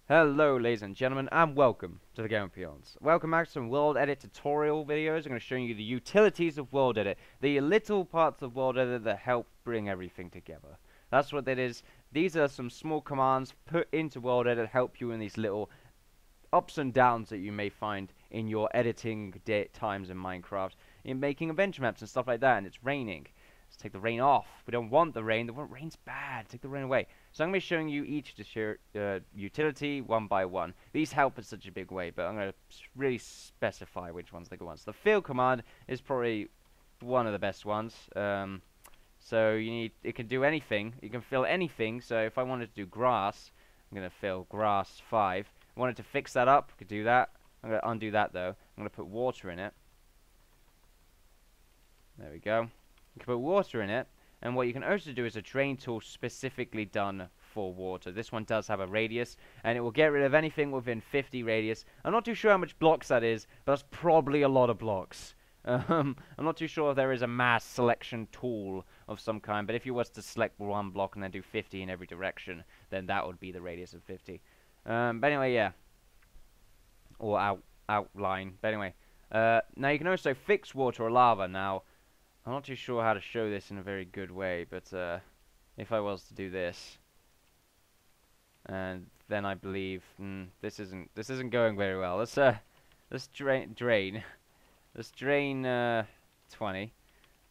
Hello ladies and gentlemen, and welcome to the Game Peons. Welcome back to some WorldEdit tutorial videos. I'm going to show you the utilities of WorldEdit, the little parts of WorldEdit that help bring everything together. That's what that is. These are some small commands put into WorldEdit that help you in these little ups and downs that you may find in your editing times in Minecraft, in making adventure maps and stuff like that, and it's raining. Let's take the rain off. We don't want the rain. The rain's bad. Take the rain away. So I'm going to be showing you each utility one by one. These help in such a big way, but I'm going to really specify which ones are the good ones. The fill command is probably one of the best ones. So it can do anything. You can fill anything. So if I wanted to do grass, I'm going to fill grass 5. I wanted to fix that up, I could do that. I'm going to undo that though. I'm going to put water in it. There we go. You can put water in it, and what you can also do is a drain tool specifically done for water. This one does have a radius, and it will get rid of anything within 50 radius. I'm not too sure how much blocks that is, but that's probably a lot of blocks. I'm not too sure if there is a mass selection tool of some kind, but if you was to select one block and then do 50 in every direction, then that would be the radius of 50. But anyway, yeah. Or outline. But anyway, now you can also fix water or lava. Now, I'm not too sure how to show this in a very good way, but if I was to do this, and then I believe this isn't going very well. Let's drain. Let's drain 20.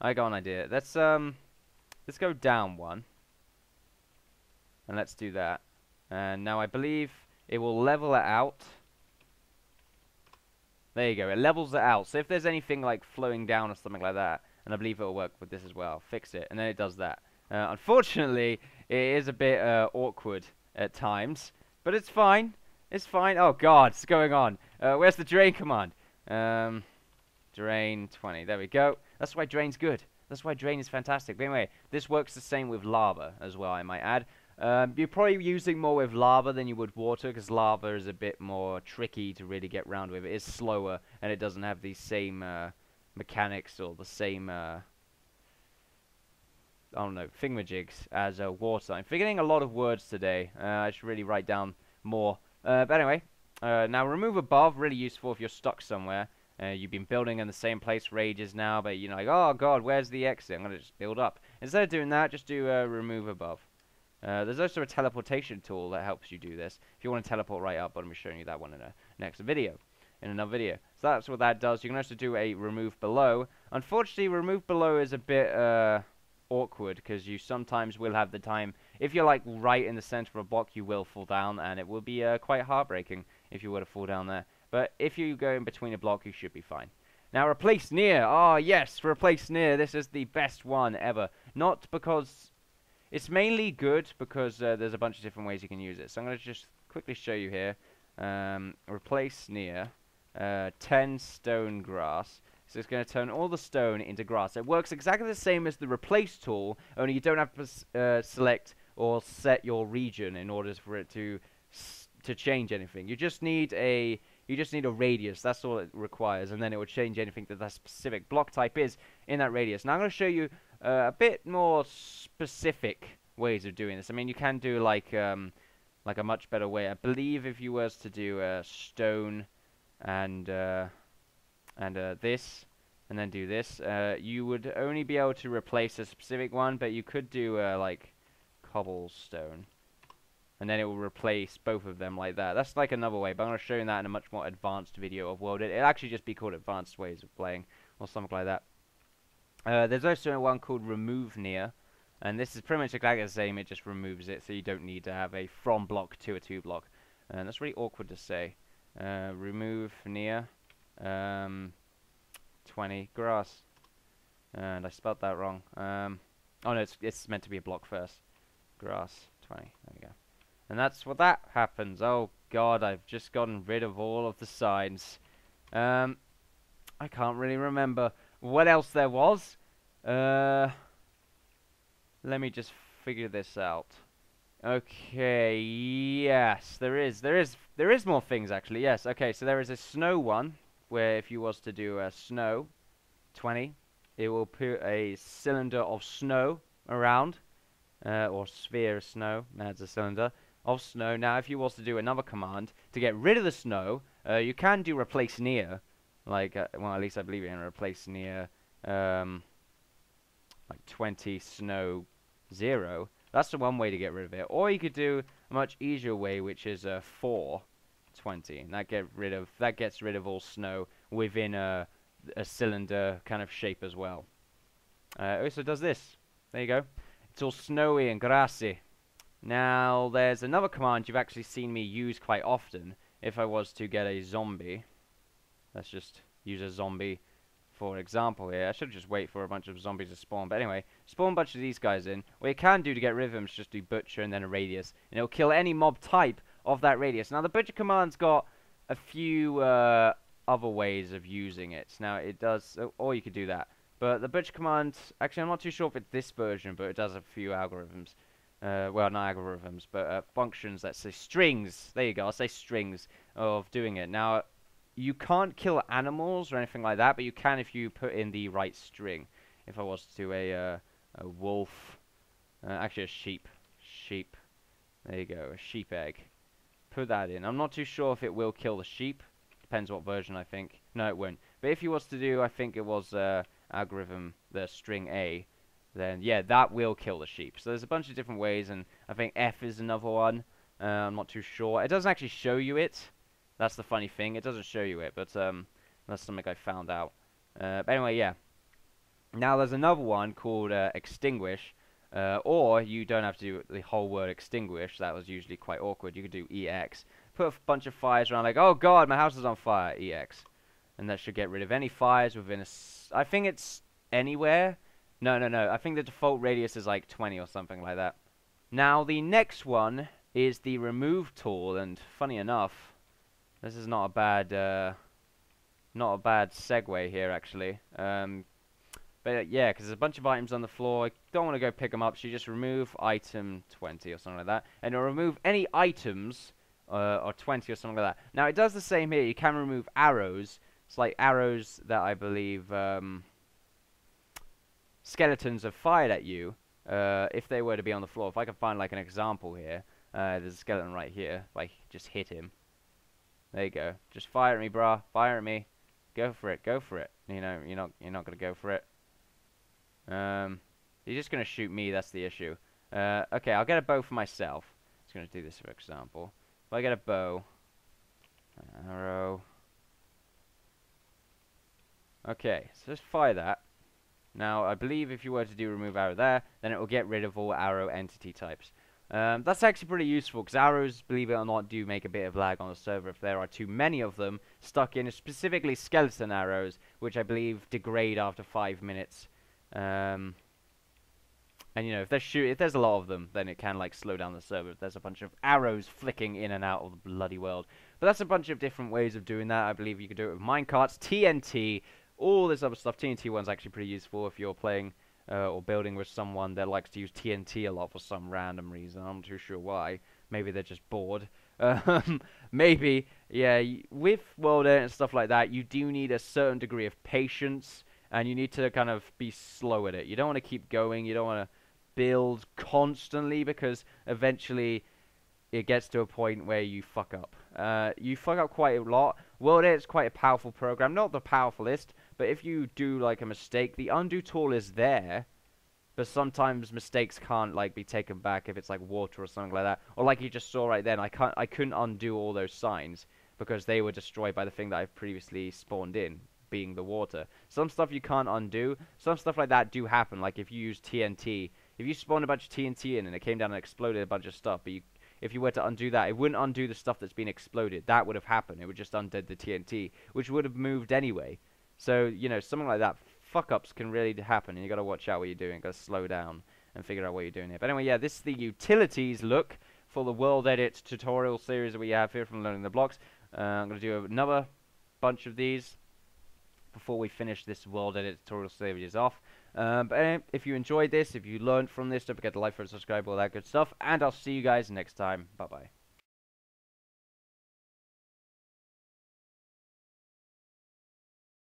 I got an idea. Let's go down one, and let's do that. And now I believe it will level it out. There you go. It levels it out. So if there's anything like flowing down or something like that, and I believe it will work with this as well. Fix it, and then it does that. Unfortunately, it is a bit awkward at times, but it's fine. It's fine. Oh God, what's going on? Where's the drain command? Drain 20. There we go. That's why drain's good. That's why drain is fantastic. But anyway, this works the same with lava as well, I might add. You're probably using more with lava than you would water, because lava is a bit more tricky to really get round with. It is slower, and it doesn't have the same mechanics or the same I don't know, thingamajigs as water. I'm forgetting a lot of words today. I should really write down more. But anyway, now remove above, really useful if you're stuck somewhere. You've been building in the same place for ages now, but you're like, oh God, where's the exit? I'm going to just build up. Instead of doing that, just do remove above. There's also a teleportation tool that helps you do this. If you want to teleport right up, I'm showing you that one in a next video. In another video. So that's what that does. You can also do a remove below. Unfortunately, remove below is a bit awkward, because you sometimes will have the time. If you're like right in the center of a block, you will fall down, and it will be quite heartbreaking if you were to fall down there. But if you go in between a block, you should be fine. Now, replace near. Oh, yes, replace near. This is the best one ever. Not because... It's mainly good because there's a bunch of different ways you can use it. So I'm going to just quickly show you here. Replace near. 10 stone grass. So it's going to turn all the stone into grass. It works exactly the same as the replace tool, only you don't have to select or set your region in order for it to change anything. You just need a radius. That's all it requires, and then it will change anything that specific block type is in that radius. Now I'm going to show you a bit more specific ways of doing this. I mean, you can do like a much better way. I believe if you was to do stone and this, and then do this, you would only be able to replace a specific one, but you could do like cobblestone, and then it will replace both of them like that. That's like another way, but I'm going to show you that in a much more advanced video of WorldEdit. It'll actually just be called advanced ways of playing, or something like that. There's also one called remove near, and this is pretty much exactly the same. It just removes it, so you don't need to have a from block to a to block. And that's really awkward to say. Remove near 20 grass, and I spelled that wrong. Oh no, it's meant to be a block first. Grass 20. There we go. And that's what that happens. Oh God, I've just gotten rid of all of the signs. I can't really remember what else there was. Let me just figure this out. Okay, yes, there is more things actually. Yes, okay, so there is a snow one, where if you was to do a snow 20, it will put a cylinder of snow around, or sphere of snow as a cylinder. of snow. Now, if you was to do another command to get rid of the snow, you can do replace near. Like, well, at least I believe you can replace near, like 20 snow 0. That's the one way to get rid of it. Or you could do a much easier way, which is 420, and that gets rid of all snow within a cylinder kind of shape as well. It also does this. There you go. It's all snowy and grassy. Now, there's another command you've actually seen me use quite often. If I was to get a zombie, let's just use a zombie for example here. I should just wait for a bunch of zombies to spawn. But anyway, spawn a bunch of these guys in. What you can do to get rid of them is just do butcher and then a radius. And it'll kill any mob type of that radius. Now, the butcher command's got a few other ways of using it. Now, it does, or you could do that. But the butcher command, actually, I'm not too sure if it's this version, but it does a few algorithms. Well, not algorithms, but functions that say strings. There you go, I'll say strings of doing it. Now, you can't kill animals or anything like that, but you can if you put in the right string. If I was to do a wolf, actually a sheep. There you go, a sheep egg. Put that in. I'm not too sure if it will kill the sheep. Depends what version, I think. No, it won't. But if you was to do, I think it was algorithm, the string A, then yeah, that will kill the sheep. So there's a bunch of different ways, and I think F is another one. I'm not too sure. It doesn't actually show you it. That's the funny thing. It doesn't show you it, but that's something I found out. But anyway, yeah. Now there's another one called extinguish, or you don't have to do the whole word extinguish. That was usually quite awkward. You could do EX. Put a bunch of fires around, like, oh god, my house is on fire, EX. And that should get rid of any fires within a... I think it's anywhere. No. I think the default radius is like 20 or something like that. Now the next one is the remove tool, and funny enough, this is not a bad segue here, actually. But yeah, because there's a bunch of items on the floor. I don't want to go pick them up, so you just remove item 20 or something like that. And it'll remove any items, or 20 or something like that. Now, it does the same here. You can remove arrows. It's like arrows that I believe skeletons have fired at you, if they were to be on the floor. If I can find, like, an example here. There's a skeleton right here. If I just hit him. There you go. Just fire at me, brah. Fire at me. Go for it. Go for it. You know, you're not gonna go for it. You're just gonna shoot me. That's the issue. Okay, I'll get a bow for myself. I'm just gonna do this for example. If I get a bow, an arrow. Okay, so just fire that. Now, I believe if you were to do remove arrow there, then it will get rid of all arrow entity types. That's actually pretty useful, because arrows, believe it or not, do make a bit of lag on the server if there are too many of them stuck in, specifically skeleton arrows, which I believe degrade after 5 minutes. And you know, if there's a lot of them, then it can like slow down the server if there's a bunch of arrows flicking in and out of the bloody world. But that's a bunch of different ways of doing that. I believe you could do it with minecarts, TNT, all this other stuff. TNT one's actually pretty useful if you're playing or building with someone that likes to use TNT a lot for some random reason. I'm not too sure why. Maybe they're just bored. Maybe, yeah, with WorldEdit and stuff like that, you do need a certain degree of patience, and you need to kind of be slow at it. You don't want to keep going. You don't want to build constantly, because eventually it gets to a point where you fuck up. You fuck up quite a lot. WorldEdit is quite a powerful program. Not the powerfulest, but if you do like a mistake, the undo tool is there, but sometimes mistakes can't like be taken back if it's like water or something like that. Or like you just saw right then, I couldn't undo all those signs because they were destroyed by the thing that I've previously spawned in, being the water. Some stuff you can't undo. Some stuff like that do happen. Like if you use TNT, if you spawned a bunch of TNT in and it came down and exploded a bunch of stuff, but if you were to undo that, it wouldn't undo the stuff that's been exploded. That would have happened. It would just undo the TNT, which would have moved anyway. So, you know, something like that, fuck-ups can really happen, and you got to watch out what you're doing. Got to slow down and figure out what you're doing here. But anyway, yeah, this is the utilities look for the WorldEdit tutorial series that we have here from Learning the Blocks. I'm going to do another bunch of these before we finish this WorldEdit tutorial series off. But if you enjoyed this, if you learned from this, don't forget to like, and subscribe, all that good stuff. And I'll see you guys next time. Bye-bye.